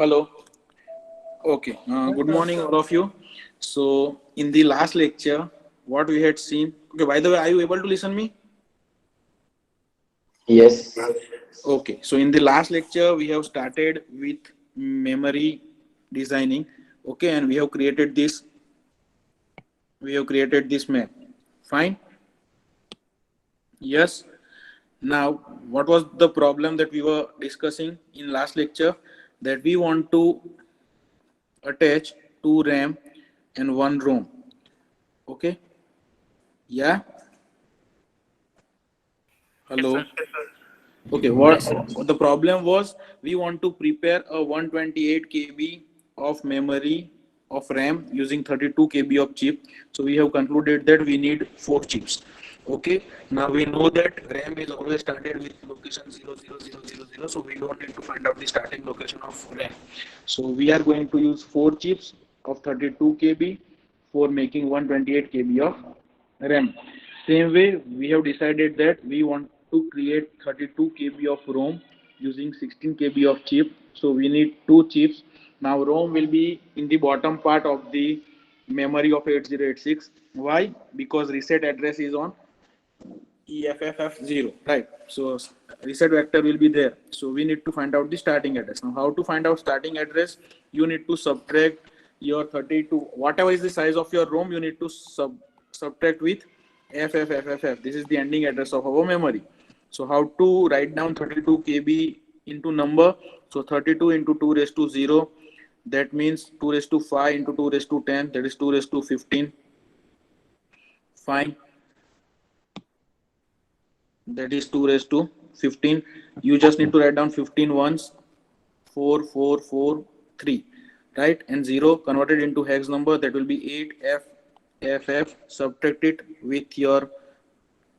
Hello. Okay. Good morning, all of you. So, in the last lecture, what we had seen. Okay. By the way, are you able to listen me? Yes, Okay. So, in the last lecture, we have started with memory designing. Okay, and we have created this. We have created this map. Fine. Yes. Now, what was the problem that we were discussing in last lecture? That we want to attach two RAM and one ROM. Okay. Yeah. Yes, sir. Hello. Okay, Yes, sir. what the problem was, we want to prepare a 128 KB of memory of RAM using 32 KB of chip. So we have concluded that we need four chips. Okay, now we know that RAM is always started with location 00000, so we don't need to find out the starting location of RAM. So we are going to use four chips of 32 KB for making 128 KB of RAM. Same way, we have decided that we want to create 32 KB of ROM using 16 KB of chip. So we need two chips. Now ROM will be in the bottom part of the memory of 8086. Why? Because reset address is on EFFF0, right? So reset vector will be there. So we need to find out the starting address. Now, how to find out starting address? You need to subtract your 32, whatever is the size of your ROM, you need to subtract with FFFFF. This is the ending address of our memory. So how to write down 32 KB into number? So 32 into 2 raised to 0. That means 2 raised to 5 into 2 raised to 10. That is 2 raised to 15. Fine. That is 2 raised to 15. You just need to write down 15 ones, 4 4 4 3, right? And 0 converted into hex number, that will be 8FFF. Subtract it with your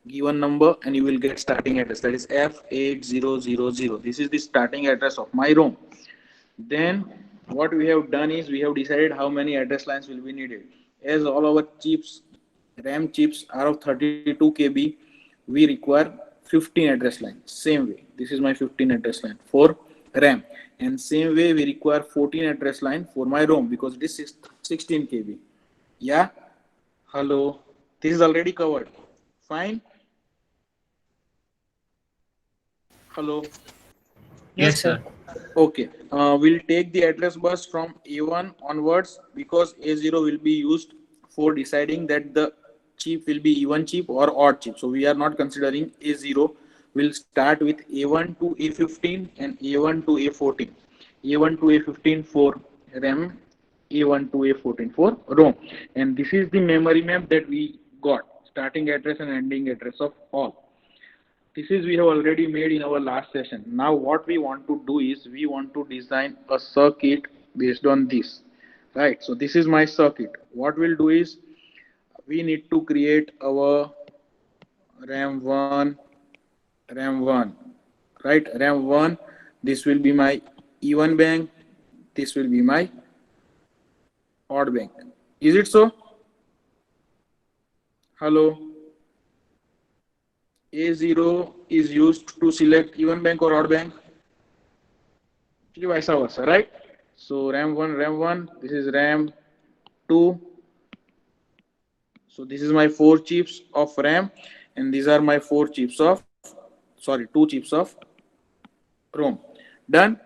given number and you will get starting address, that is F8000. This is the starting address of my ROM. Then what we have done is we have decided how many address lines will be needed. As all our chips, RAM chips are of 32 KB, we require 15 address lines. Same way, this is my 15 address line for RAM. And same way we require 14 address line for my ROM because it is 16 KB. Yeah. Hello. This is already covered. Fine. Hello. Yes, sir. Okay, we'll take the address bus from A1 onwards because A0 will be used for deciding that the chip will be even chip or odd chip. So we are not considering A0. We'll start with A1 to A15 and A1 to A14. A1 to A15 for RAM, A1 to A14 for ROM. And this is the memory map that we got, starting address and ending address of all. This is we have already made in our last session. Now what we want to do is we want to design a circuit based on this, right? So this is my circuit. What we'll do is we need to create our RAM1, RAM1, right? RAM1, this will be my even bank, this will be my odd bank. Is it so? Hello. A0 is used to select even bank or odd bank. Vice versa, right? So RAM1, this is RAM2. So this is my four chips of RAM, and these are my four chips of, sorry, two chips of ROM. Done.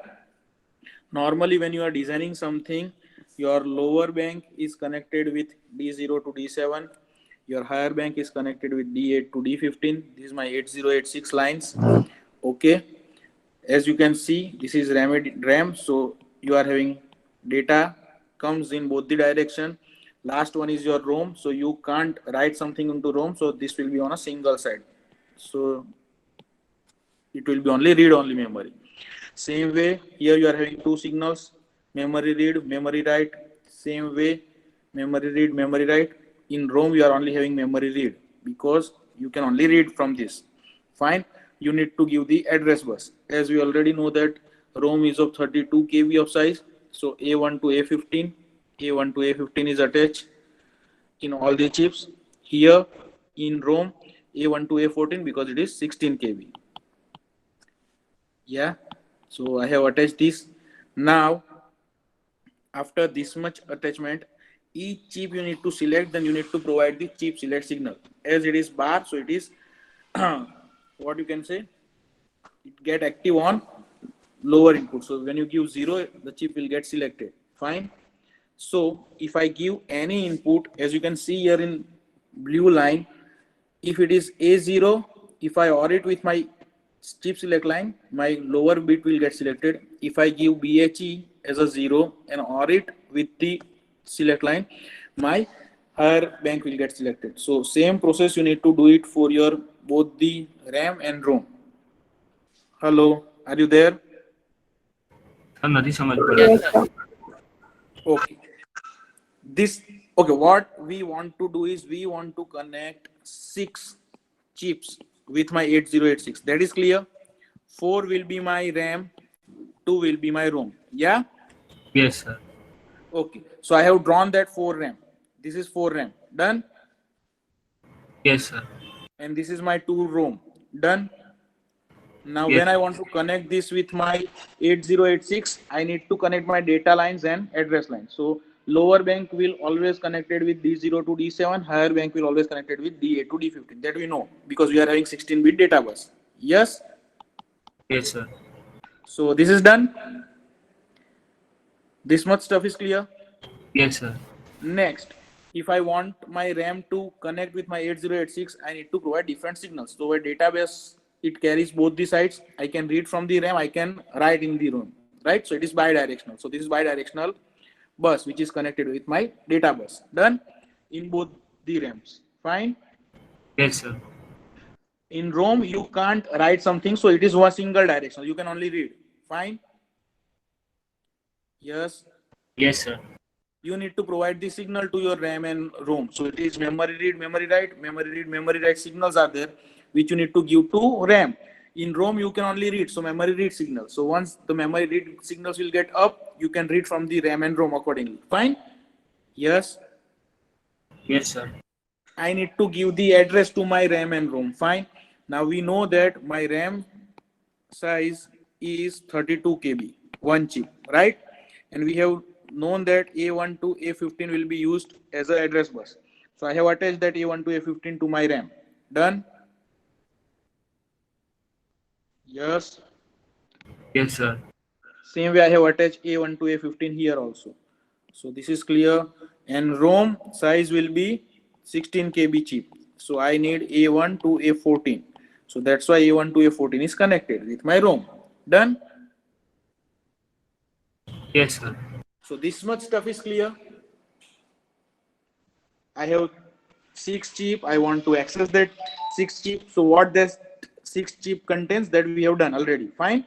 Normally, when you are designing something, your lower bank is connected with D0 to D7. Your higher bank is connected with D8 to D15. This is my 8086 lines. Okay. As you can see, this is RAM. So you are having data comes in both the direction. Last one is your ROM. So you can't write something into ROM. So this will be on a single side. So it will be only read only memory. Same way, here you are having two signals, memory read, memory write. Same way, memory read, memory write. In ROM, you are only having memory read because you can only read from this. Fine. You need to give the address bus. As we already know that ROM is of 32 KB of size. So A1 to A15, A1 to A15 is attached in all the chips. Here in ROM, A1 to A14 because it is 16 KB. Yeah. So I have attached this. Now After this much attachment, each chip you need to select, then you need to provide the chip select signal. As it is bar, so it is what you can say, it get active on lower input. So when you give 0, the chip will get selected. Fine. So if I give any input, as you can see here in blue line, if it is A0, if I OR it with my chip select line, my lower bit will get selected. If I give BHE as a 0 and OR it with the select line, my higher bank will get selected. So same process you need to do it for your both the RAM and ROM. Hello, are you there? Sir નથી સમજ Yes, પડી. sir. Okay. This okay. What we want to do is we want to connect 6 chips with my 8086. That is clear. 4 will be my RAM, 2 will be my ROM. Yeah. Yes sir. Okay. So I have drawn that 4 RAM. This is 4 RAM. Done. Yes sir. And this is my 2 ROM. Done. Now, Yes. when I want to connect this with my 8086, I need to connect my data lines and address lines. So, lower bank will always connected with D0 to D7, higher bank will always connected with D8 to D15. That we know because we are having 16-bit data bus. Yes. Yes sir. So, this is done. This much stuff is clear. Yes sir. Next, if I want my RAM to connect with my 8086, I need to provide different signals. So, a database, it carries both the sides. I can read from the RAM, I can write in the ROM, right? So, it is bidirectional. So, this is bidirectional bus, which is connected with my data bus. Done in both the RAMs. Fine. Yes sir. In ROM, you can't write something, so it is one single directional. You can only read. Fine. Yes. Yes sir. You need to provide the signal to your RAM and ROM. So it is memory read, memory write, memory read, memory write signals are there, which you need to give to RAM. In ROM, you can only read, so memory read signals. So once the memory read signals will get up, you can read from the RAM and ROM accordingly. Fine? Yes. Yes sir. I need to give the address to my RAM and ROM. Fine. Now we know that my RAM size is 32 KB, one chip, right? And we have known that A1 to A15 will be used as an address bus. So I have attached that A1 to A15 to my RAM. Done? Yes. Yes sir. Same way I have attached A1 to A15 here also. So this is clear. And ROM size will be 16 KB chip. So I need A1 to A14. So that's why A1 to A14 is connected with my ROM. Done? Yes sir. So this much stuff is clear. I have 6 chip. I want to access that 6 chip. So what this 6 chip contains, that we have done already. Fine.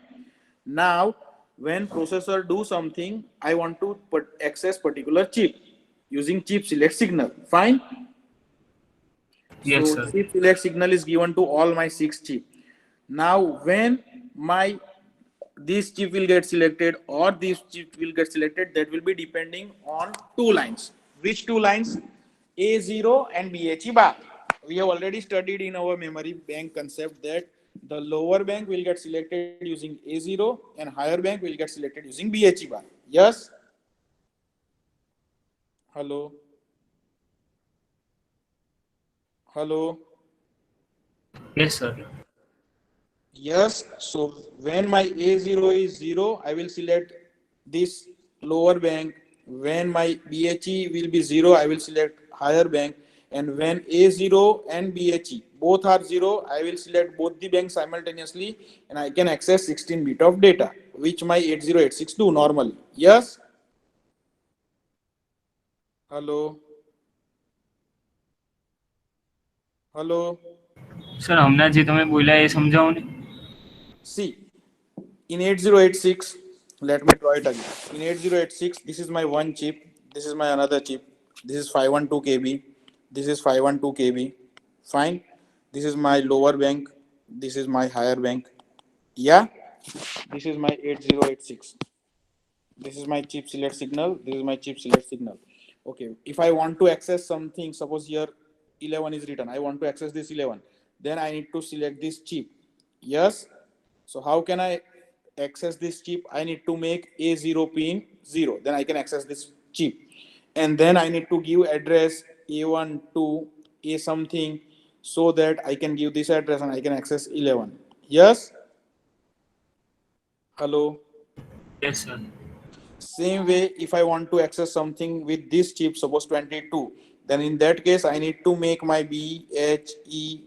Now, when processor do something, I want to access particular chip using chip select signal. Fine. Yes, So sir. chip select signal is given to all my 6 chip. Now, when my this chip will get selected or this chip will get selected, that will be depending on 2 lines. Which 2 lines? A0 and BHE bar. We have already studied in our memory bank concept that the lower bank will get selected using A0 and higher bank will get selected using BHE bar. Yes? Hello? Hello? Yes, sir. Yes. So when my A0 is 0, I will select this lower bank. When my BHE will be 0, I will select higher bank. And when A0 and BHE both are 0, I will select both the banks simultaneously and I can access 16 bit of data, which my 8086 do normally. Yes? Hello? Hello? Sir હમણાં જે તમે બોલ્યા એ સમજાવો ને. See, in 8086, let me draw it again. In 8086, this is my one chip, this is my another chip, this is 512 KB, this is 512 KB. Fine. This is my lower bank, this is my higher bank. Yeah, this is my 8086. This is my chip select signal, this is my chip select signal. Okay, if I want to access something, suppose here 11 is written, I want to access this 11, then I need to select this chip. Yes. So how can I access this chip, I need to make A0 pin 0. Then I can access this chip. And then I need to give address A1 to A something so that I can give this address and I can access 11. Yes? Hello? Yes, sir. Same way, if I want to access something with this chip, suppose 22, then in that case, I need to make my BHE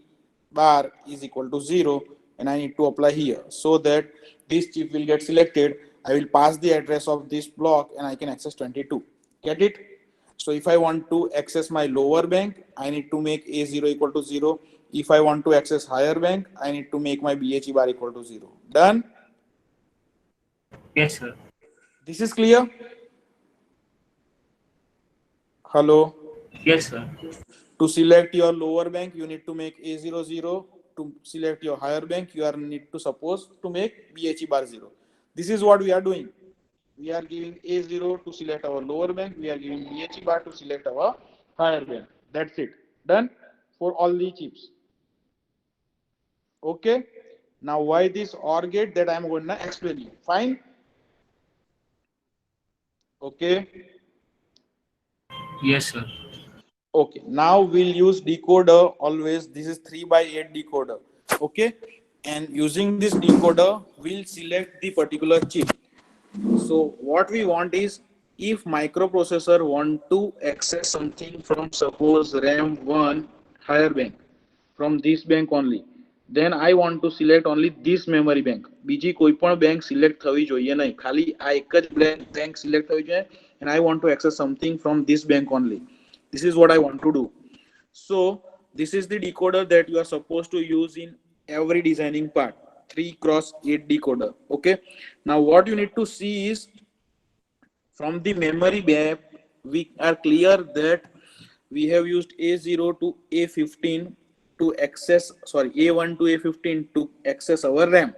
bar is equal to 0 and I need to apply here so that this chip will get selected. I will pass the address of this block and I can access 22. Get it? So if I want to access my lower bank, I need to make A0 equal to 0. If I want to access higher bank, I need to make my BHE bar equal to 0. Done? Yes, sir. This is clear? Hello? Yes, sir. To select your lower bank, you need to make A00. To select your higher bank, you are need to suppose to make BHE bar 0. This is what we are doing. We are giving A0 to select our lower bank. We are giving BHE bar to select our higher bank. That's it. Done for all the chips. Okay. Now why this OR gate, that I am going to explain you. Fine. Okay. Yes, sir. Okay, now we'll use decoder always. This is 3 by 8 decoder. Okay, and using this decoder, we'll select the particular chip. So what we want is, if microprocessor want to access something from suppose RAM 1 higher bank, from this bank only, then I want to select only this memory bank. બીજી કોઈ પણ bank select થવી જોઈએ નહીં. ખાલી આ એક જ bank select થવી જોઈએ and I want to access something from this bank only. This is what I want to do. So this is the decoder that you are supposed to use in every designing part. 3x8 decoder. Okay. Now what you need to see is, from the memory map, we are clear that we have used A0 to A15 to access, sorry, A1 to A15 to access our RAM,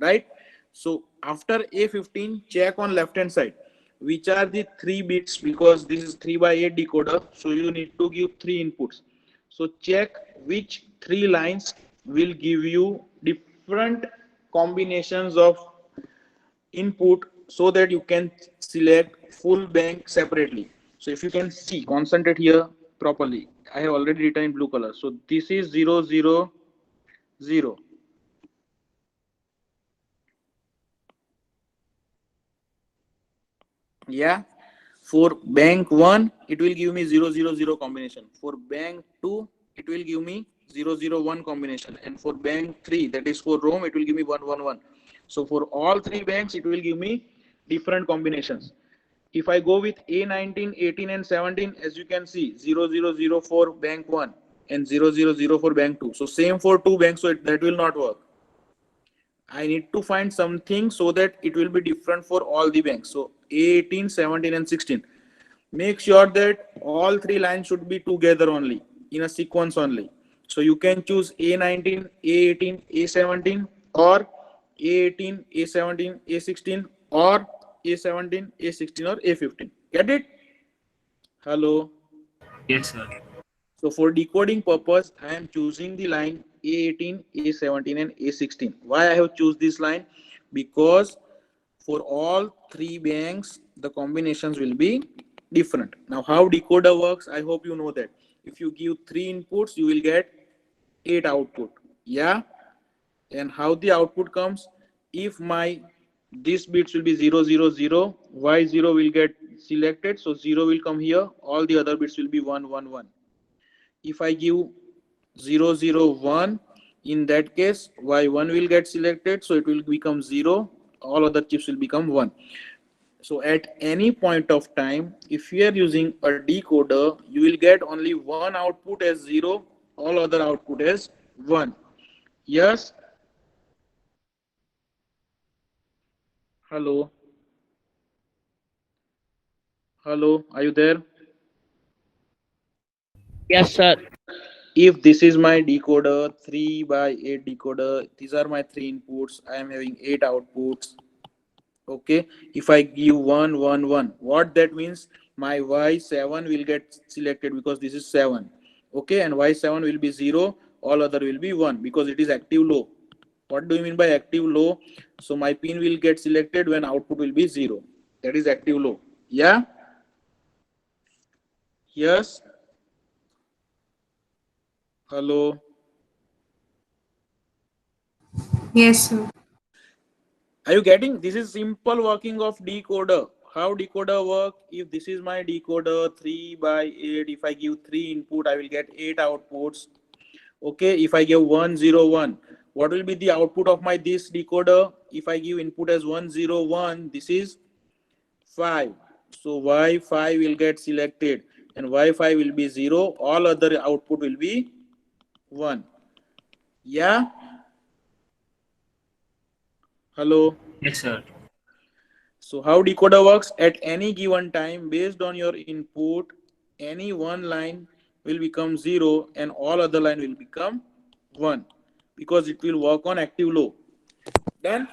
right? So after A15, check on left hand side which are the 3 bits, because this is 3 by 8 decoder, so you need to give 3 inputs. So check which 3 lines will give you different combinations of input so that you can select full bank separately. So if you can see, concentrate here properly. I have already written in blue color. So this is 0, 0, 0. Yeah. For bank 1, it will give me 0, 0, 0 combination. For bank 2, it will give me 0, 0, 1 combination. And for bank 3, that is for ROM, it will give me 1, 1, 1. So for all 3 banks, it will give me different combinations. If I go with A19, 18 and 17, as you can see, 0, 0, 0 for bank 1 and 0, 0, 0 for bank 2. So same for 2 banks, so that will not work. I need to find something so that it will be different for all the banks. So A18, 17 and 16. Make sure that all 3 lines should be together only, in a sequence only. So you can choose A19, A18, A17, or A18, A17, A16, or A17, A16, or A15. Get it? Hello. Yes, sir. So for decoding purpose, I am choosing the line A18, A17 and A16. Why I have choose this line? Because for all 3 banks, the combinations will be different. Now how decoder works, I hope you know that. If you give 3 inputs, you will get 8 output. Yeah. And how the output comes, if my this bits will be 0, 0, 0, y0 will get selected, so 0 will come here, all the other bits will be 1, 1, 1. If I give 0, 0, 1, in that case y1 will get selected, so it will become 0, all other chips will become 1. So at any point of time, if you are using a decoder, you will get only one output as 0, all other output as 1. Yes. Hello. Hello, are you there? Yes, sir. If this is my decoder, 3 by 8 decoder, these are my 3 inputs, I am having 8 outputs. Okay, if I give 1, 1, 1, what that means, my y7 will get selected because this is 7. Okay, and y7 will be 0, all other will be 1 because it is active low. What do you mean by active low? So my pin will get selected when output will be 0. That is active low. Yeah? Yes? Hello? Yes, sir. Are you getting? This is simple working of decoder. How decoder work? If this is my decoder 3 by 8, if I give 3 input, I will get 8 outputs. Okay, if I give 101, what will be the output of my this decoder? If I give input as 101, this is 5. So y5 will get selected and y5 will be 0. All other output will be 1. Yeah? Hello? Yes, sir. So how decoder works? At any given time, based on your input, any one line will become 0 and all other line will become 1 because it will work on active low. Done?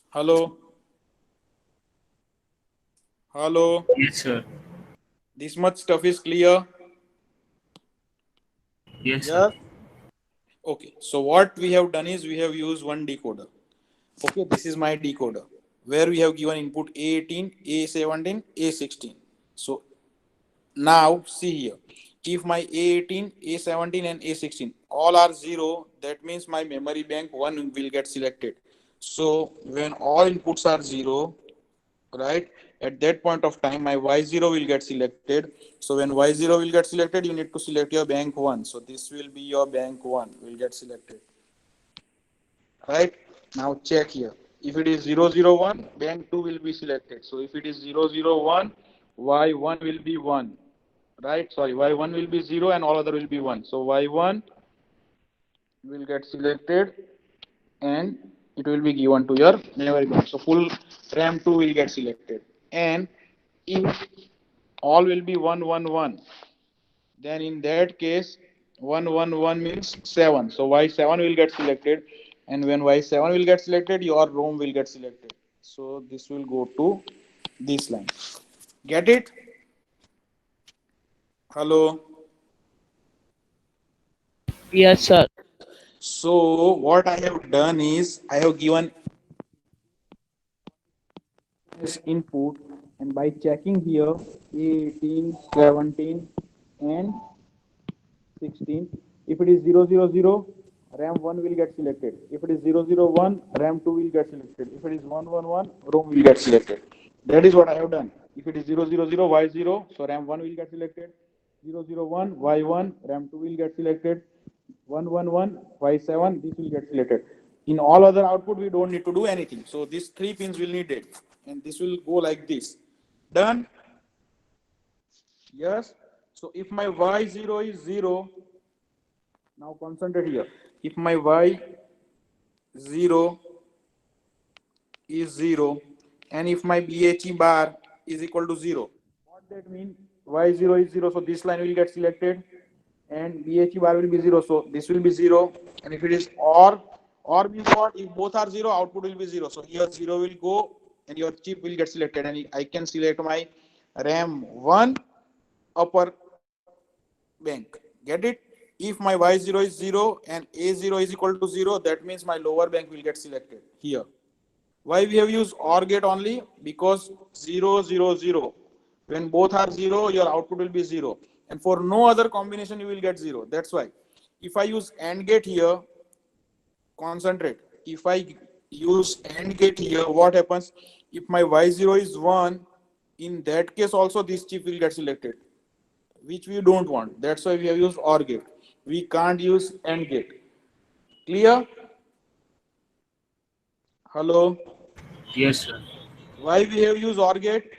Hello? Hello? Yes, sir. This much stuff is clear? Yes, sir. Yeah? Okay. So what we have done is we have used one decoder. Okay, this is my decoder where we have given input A18, A17, A16. So now see here, if my A18, A17 and A16 all are 0, that means my memory bank 1 will get selected. So when all inputs are 0, right, at that point of time my Y0 will get selected. So when Y0 will get selected, you need to select your bank 1. So this will be your bank 1 will get selected. Right, now check here, if it is 001, bank 2 will be selected. So if it is 001, y1 will be 1, right, sorry, y1 will be 0 and all other will be 1. So y1 will get selected and it will be given to your memory bank. So full ram 2 will get selected. And if all will be 111, then in that case 111 means 7. So y7 will get selected, and when y7 will get selected, your ROM will get selected. So this will go to this line. Get it? Hello? Yes, sir. So what I have done is I have given this input, and by checking here 18, 17 and 16, if it is 000, RAM 1 will get selected. If it is 001, RAM 2 will get selected. If it is 111, ROM will get selected. That is what I have done. If it is 000, Y0, so RAM 1 will get selected. 001, Y1, RAM 2 will get selected. 111, Y7, this will get selected. In all other output, we don't need to do anything. So these 3 pins will need it. And this will go like this. Done? Yes. So if my Y0 is 0, now concentrate here. If my y0 is 0 and if my bhe bar is equal to 0, what that means? Y0 is 0, so this line will get selected and bhe bar will be 0, so this will be 0. And if it is or means what? If both are 0, output will be 0. So here 0 will go and your chip will get selected, and I can select my RAM 1 upper bank. Get it? If my y0 is 0 and a0 is equal to 0, that means my lower bank will get selected here. Why we have used OR gate only? Because 0 0 0, when both are 0, your output will be 0, and for no other combination you will get 0. That's why if I use AND gate here, concentrate, if I use AND gate here, what happens? If my y0 is 1, in that case also this chip will get selected, which we don't want. That's why we have used OR gate. We can't use AND gate. Clear? Hello? Yes, sir. Why we have used OR gate?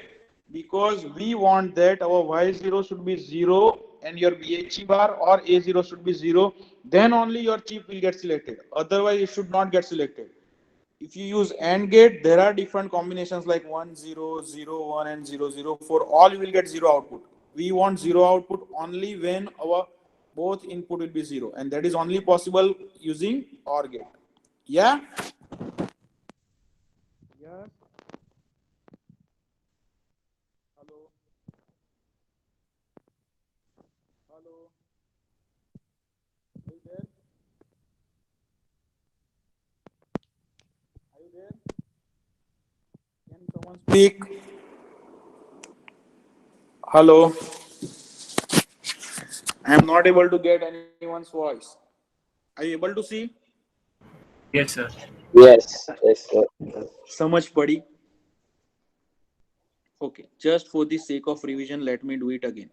Because we want that our Y0 should be 0 and your BHE bar or A0 should be 0. Then only your chip will get selected. Otherwise, it should not get selected. If you use AND gate, there are different combinations like 1 0 0 1 and 0 0. For all, you will get 0 output. We want 0 output only when our both input will be 0, and that is only possible using OR gate. Yeah? Yes. Hello. Hello. Are you there? there? Can someone speak? Hello. I am not able to get anyone's voice. Are you able to see? Yes, sir. Yes, yes, sir. समझ पड़ी? Okay. Just for the sake of revision, let me do it again.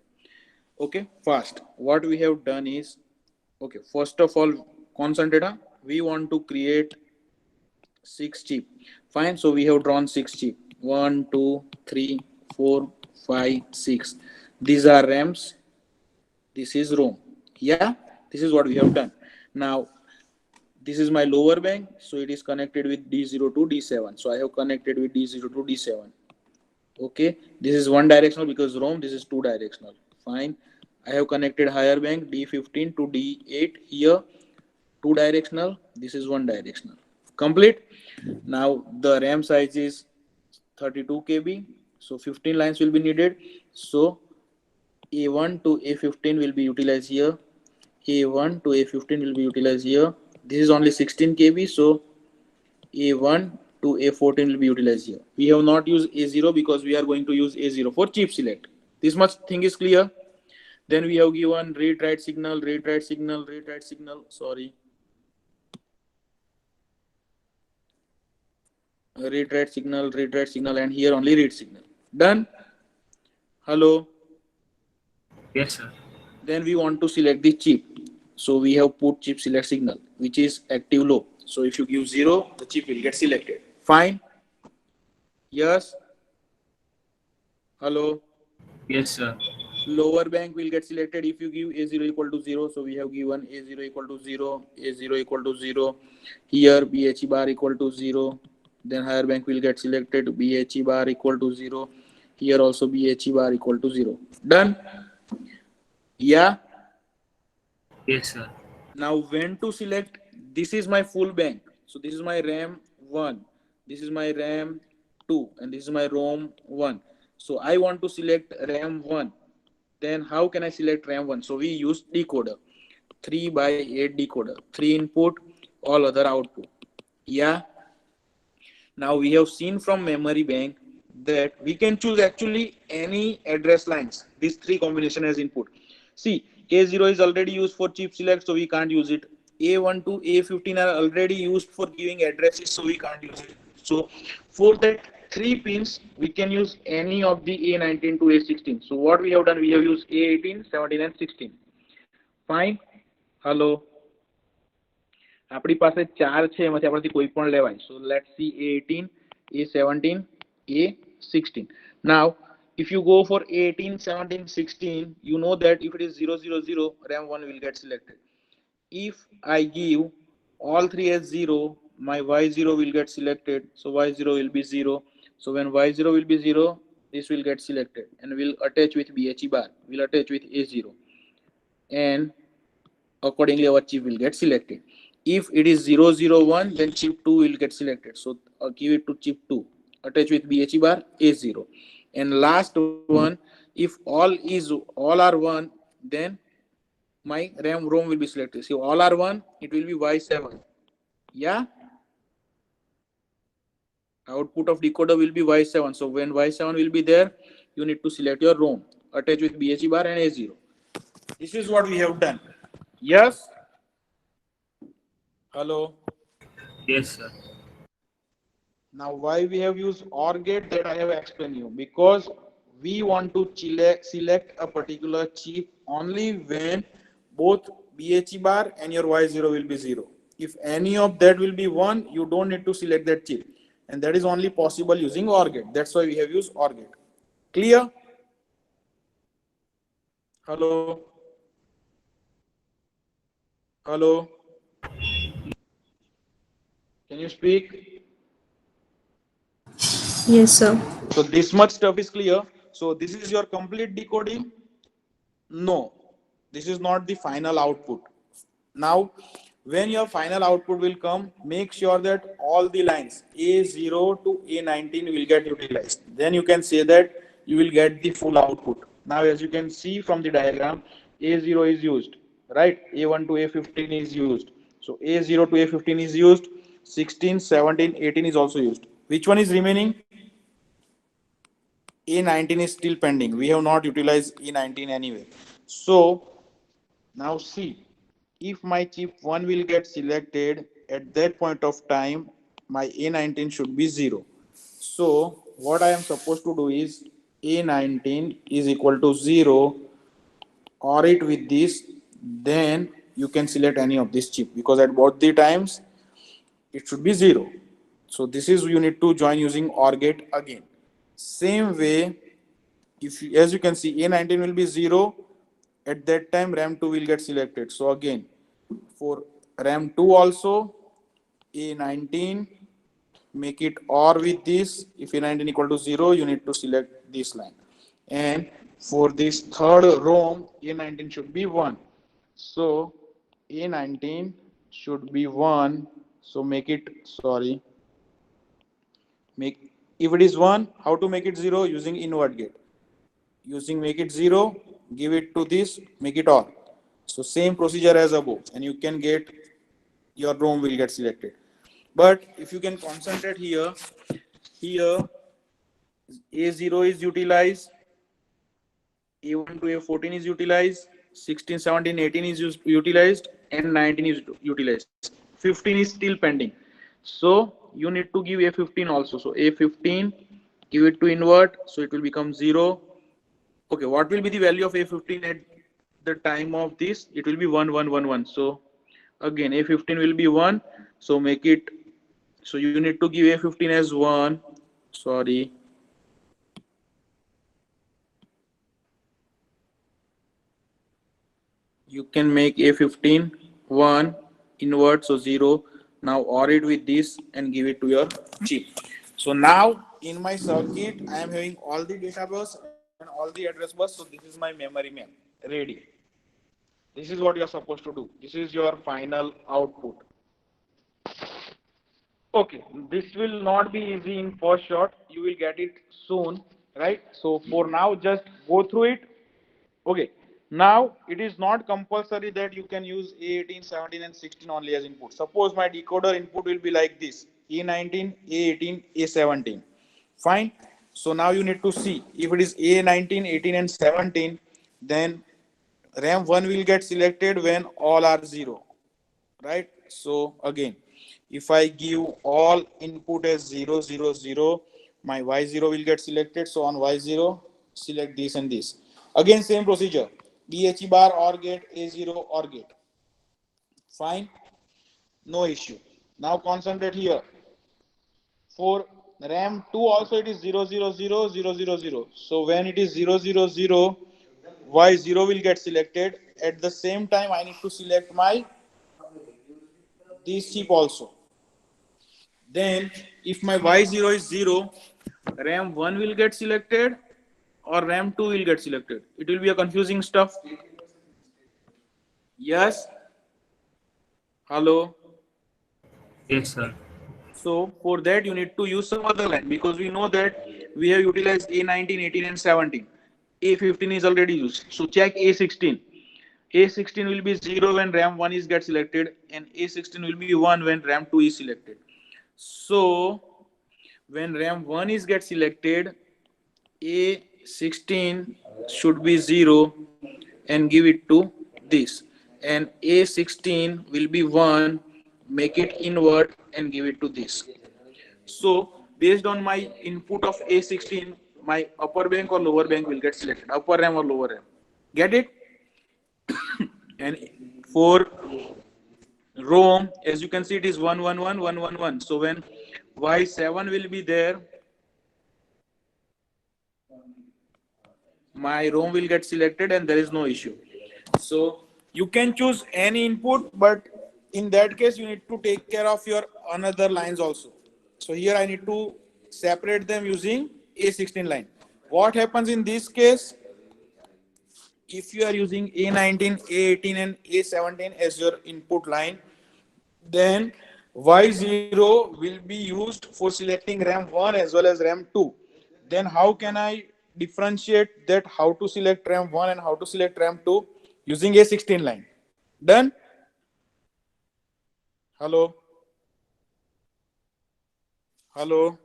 Okay. Fast. What we have done is, okay. First of all, concentrate. We want to create 6 chip. Fine. So we have drawn 6 chip. 1, 2, 3, 4, 5, 6. These are RAMs. This is ROM. Yeah. This is what we have done. Now, this is my lower bank. So it is connected with D0 to D7. So I have connected with D0 to D7. Okay. This is one directional because ROM. This is two directional. Fine. I have connected higher bank D15 to D8 here. Two directional. This is one directional. Complete. Now the RAM size is 32 KB. So 15 lines will be needed. So A1 to A15 will be utilized here. A1 to A15 will be utilized here. This is only 16 KB. So A1 to A14 will be utilized here. We have not used A0 because we are going to use A0 for chip select. This much thing is clear. Then we have given read write signal, read write signal, read write signal. Sorry. Read write signal, and here only read signal. Done. Hello. Yes, sir. Then we want to select the chip. So we have put chip select signal, which is active low. So if you give 0, the chip will get selected. Fine. Yes. Hello. Yes, sir. Lower bank will get selected if you give A0 equal to 0. So we have given A0 equal to 0, A0 equal to 0. Here BHE bar equal to 0. Then higher bank will get selected BHE bar equal to 0. Here also BHE bar equal to 0. Done. Yeah. Yes, sir. Now when to select, this is my full bank. So this is my RAM 1, this is my RAM 2, and this is my ROM 1. So I want to select RAM 1. Then how can I select RAM 1? So we use decoder, 3 by 8 decoder, 3 input, all other output. Yeah. Now we have seen from memory bank that we can choose actually any address lines. These three combination as input. See, A0 is already used for chip select, so we can't use it. A1 to A15 are already used for giving addresses, so we can't use it. So for that 3 pins, we can use any of the A19 to A16. So what we have done, we have used A18, 17 and 16. Fine. Hello. આપણી પાસે 4 છે એમાંથી આપણાથી કોઈ પણ લેવાય. So let's see A18, A17, A16. Now if you go for A18, 17, 16, you know that if it is 000, RAM 1 will get selected. If I give all three as 0, my Y0 will get selected. So Y0 will be 0. So when Y0 will be 0, this will get selected and will attach with BHE bar, will attach with A0, and accordingly our chip will get selected. If it is 001, then chip 2 will get selected. So give it to chip 2, attach with BHE bar A0. And last one, if all are 1, then my RAM ROM will be selected. So all are 1, it will be Y7. Yeah. Output of decoder will be Y7. So when Y7 will be there, you need to select your ROM, attach with BHE bar and A0. This is what we have done. Yes. Hello. Yes, sir. Now why we have used OR gate, that I have explained you, because we want to select a particular chip only when both BHE bar and your Y0 will be 0. If any of that will be 1, you don't need to select that chip, and that is only possible using OR gate. That's why we have used OR gate. Clear? Hello. Hello. Can you speak? Yes, sir. So this much stuff is clear. So this is your complete decoding. No, this is not the final output. Now when your final output will come, make sure that all the lines A0 to A19 will get utilized. Then you can say that you will get the full output. Now as you can see from the diagram, A0 is used, right? A1 to A15 is used. So A0 to A15 is used. 16, 17, 18 is also used. Which one is remaining? A19 is still pending. We have not utilized A19 anyway. So now see, if my chip 1 will get selected at that point of time, my A19 should be 0. So what I am supposed to do is A19 is equal to 0, or it with this, then you can select any of this chip, because at both the times it should be 0. So this is, you need to join using OR gate again. Same way, if you, as you can see, A19 will be 0, at that time RAM2 will get selected. So again, for RAM2 also, A19, make it OR with this. If A19 equal to 0, you need to select this line. And for this third ROM, A19 should be 1. So A19 should be 1. So make it, sorry, make, if it is 1, how to make it 0? Using invert gate. Using make it 0, give it to this, make it OR. So same procedure as above, and you can get, your ROM will get selected. But if you can concentrate here, here A0 is utilized, A1 to A14 is utilized, 16, 17, 18 is utilized, and 19 is utilized. 15 is still pending. So you need to give A15 also. So A15, give it to invert, so it will become 0. Okay, what will be the value of A15 at the time of this? It will be 1, 1, 1, 1. So again, A15 will be 1. So make it, so you need to give A15 as 1. Sorry. You can make A15 1, invert, so 0. Now OR it with this and give it to your chip. So now in my circuit, I am having all the data bus and all the address bus. So this is my memory map ready. This is what you are supposed to do. This is your final output. Okay, this will not be easy in first shot. You will get it soon, right? So for now, just go through it. Okay, now it is not compulsory that you can use A18, 17, and 16 only as input. Suppose my decoder input will be like this: A19, A18, A17. Fine. So now you need to see if it is A19, 18, and 17, then RAM1 will get selected when all are 0, right? So again, if I give all input as 0, 0, 0, my Y0 will get selected. So on Y0, select this and this. Again, same procedure. BHE bar OR gate, A0 OR gate. Fine. No issue. Now concentrate here. For RAM2 also it is 0, 0, 0, 0, 0, 0. So when it is 0, 0, 0, Y0 will get selected. At the same time, I need to select my this chip also. Then if my Y0 is 0, RAM1 will get selected or RAM2 will get selected. It will be a confusing stuff. Yes. Hello. Yes, sir. So for that you need to use some other line, because we know that we have utilized A19, 18, and 17. A15 is already used. So check A16. A16 will be 0 when RAM1 is get selected, and A16 will be 1 when RAM2 is selected. So when RAM1 is get selected, A16 should be 0 and give it to this, and A16 will be 1, make it invert and give it to this. So based on my input of A16, my upper bank or lower bank will get selected, upper RAM or lower RAM. Get it? And for ROM, as you can see, it is 1, 1, 1, 1, 1, 1. So when Y7 will be there, my ROM will get selected and there is no issue. So you can choose any input, but in that case, you need to take care of your another lines also. So here I need to separate them using A16 line. What happens in this case? If you are using A19, A18, and A17 as your input line, then Y0 will be used for selecting RAM1 as well as RAM2. Then how can I differentiate that how to select RAM1 and how to select RAM2? Using A16 line. Done? Hello? Hello,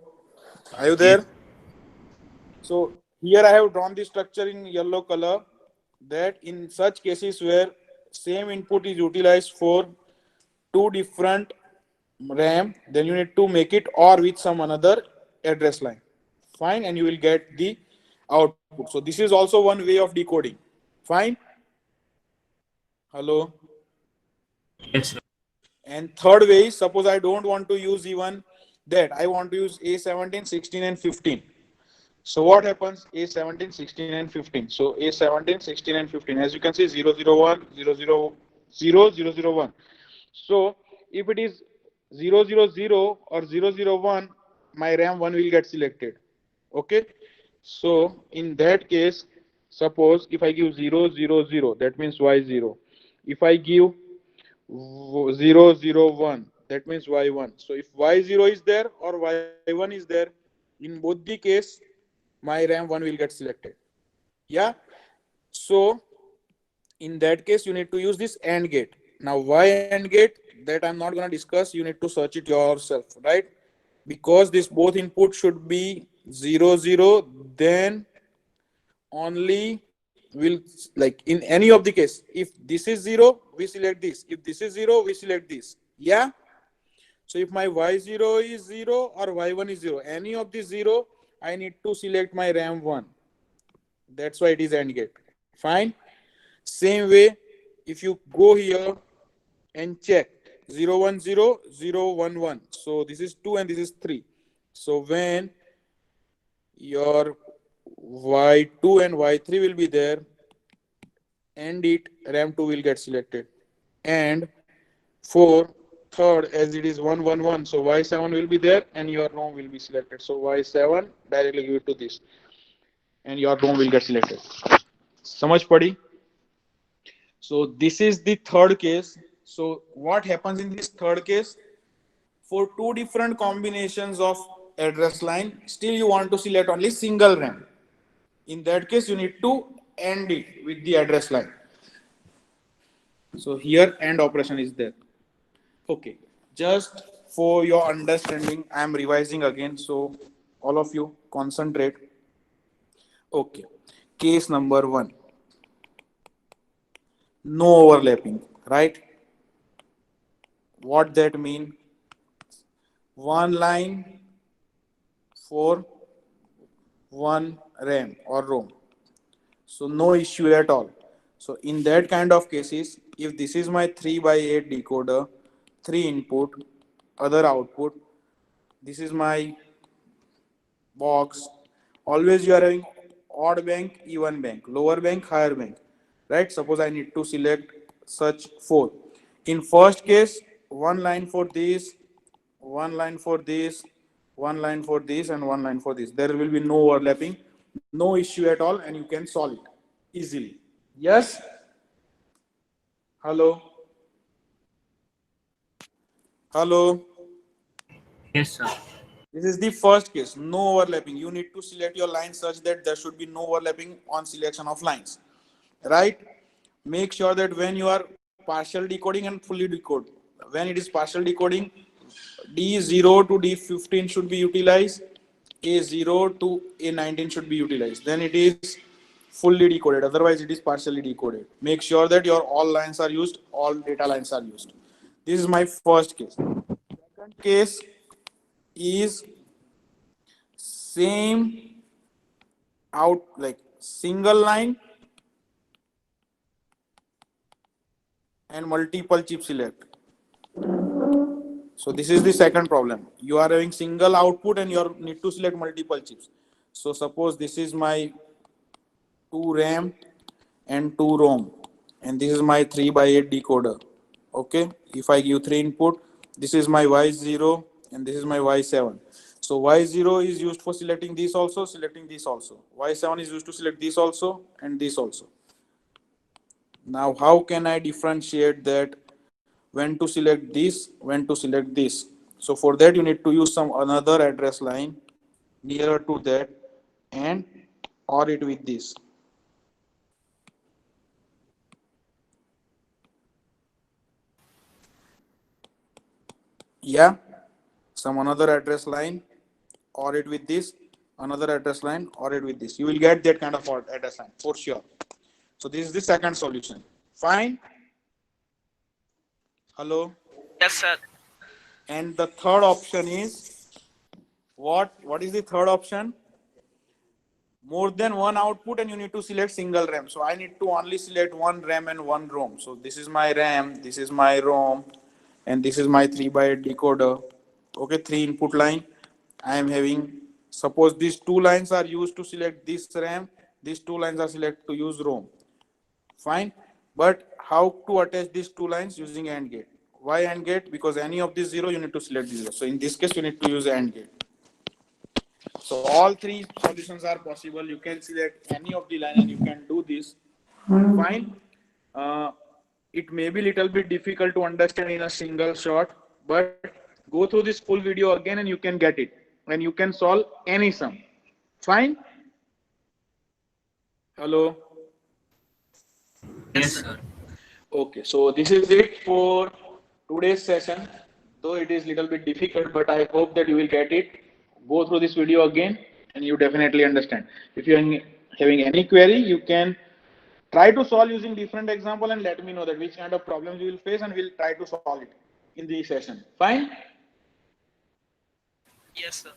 are you there? So here I have drawn the structure in yellow color, that in such cases where same input is utilized for two different RAM, then you need to make it or with some another address line. Fine, and you will get the output. So this is also one way of decoding. Fine. Hello. Yes, sir. And third way is, suppose I don't want to use even that. I want to use A17, 16, and 15. So what happens? A17, 16, and 15. So A17, 16, and 15. As you can see, 001, 001. So if it is 000 or 001, my RAM 1 will get selected. Okay. So in that case, suppose if I give 000, that means Y0. If I give 001, that means Y1. So if Y0 is there or Y1 is there, in both the case, my RAM 1 will get selected. Yeah. So in that case, you need to use this AND gate. Now, why AND gate? That I'm not going to discuss. You need to search it yourself, right? Because this both input should be 0, 0, then only will, like in any of the case, if this is 0, we select this. If this is 0, we select this. Yeah. So if my Y0 is 0 or Y1 is 0, any of the 0, I need to select my RAM 1. That's why it is AND gate. Fine. Same way, if you go here and check 0, 1, 0, 0, 1, 1. So this is 2 and this is 3. So when your Y2 and Y3 will be there, and it RAM 2 will get selected. And for third, as it is 1, 1, 1, so Y7 will be there and your ROM will be selected. So Y7 directly give it to this and your ROM will get selected. Samajh padi? So this is the third case. So what happens in this third case? For two different combinations of address line, still you want to select only single RAM. In that case, you need to end it with the address line. So here AND operation is there. Okay. Just for your understanding, I am revising again. So all of you concentrate. Okay. Case number 1. No overlapping, right? What that mean? One line for one RAM or ROM. So no issue at all. So in that kind of cases, if this is my 3 by 8 decoder, 3 input, other output, this is my box. Always you are having odd bank, even bank, lower bank, higher bank, right? Suppose I need to select such 4. In first case, one line for this, one line for this, one line for this, and one line for this. There will be no overlapping, no issue at all, and you can solve it easily. Yes? Hello? Hello? Yes, sir. This is the first case, no overlapping. You need to select your line such that there should be no overlapping on selection of lines, right? Make sure that when you are partial decoding and fully decode, when it is partial decoding, D0 to D15 should be utilized, A0 to A19 should be utilized. Then it is fully decoded. Otherwise, it is partially decoded. Make sure that your all lines are used, all data lines are used. This is my first case. Second case is same out, like single line and multiple chip select. So this is the second problem. You are having single output and you need to select multiple chips. So suppose this is my 2 RAM and 2 ROM, and this is my 3 by 8 decoder. Okay, if I give 3 input, this is my Y0 and this is my Y7. So Y0 is used for selecting this also, selecting this also. Y7 is used to select this also and this also. Now, how can I differentiate that when to select this, when to select this? So for that, you need to use some another address line nearer to that and or it with this. Yeah, some another address line or it with this, another address line, or it with this. You will get that kind of address line for sure. So this is the second solution. Fine. Hello. Yes, sir. And the third option is what? What is the third option? More than one output and you need to select single RAM. So I need to only select one RAM and one ROM. So this is my RAM, this is my ROM, and this is my 3x8 decoder. Okay, 3 input line. I am having, suppose these 2 lines are used to select this RAM, these 2 lines are selected to use ROM. Fine. But how to attach these 2 lines? Using AND gate. Why AND gate? Because any of these 0 you need to select 0. So in this case you need to use AND gate. So all 3 solutions are possible. You can select any of the line and you can do this. Fine. It may be little bit difficult to understand in a single shot, but go through this full video again and you can get it. And you can solve any sum. Fine. Hello. Yes, sir. Okay, so this is it for today's session. Though it is little bit difficult, but I hope that you will get it. Go through this video again and you definitely understand. If you are having any query, you can try to solve using different example and let me know that which kind of problems you will face and we'll try to solve it in the session. Fine? Yes, sir.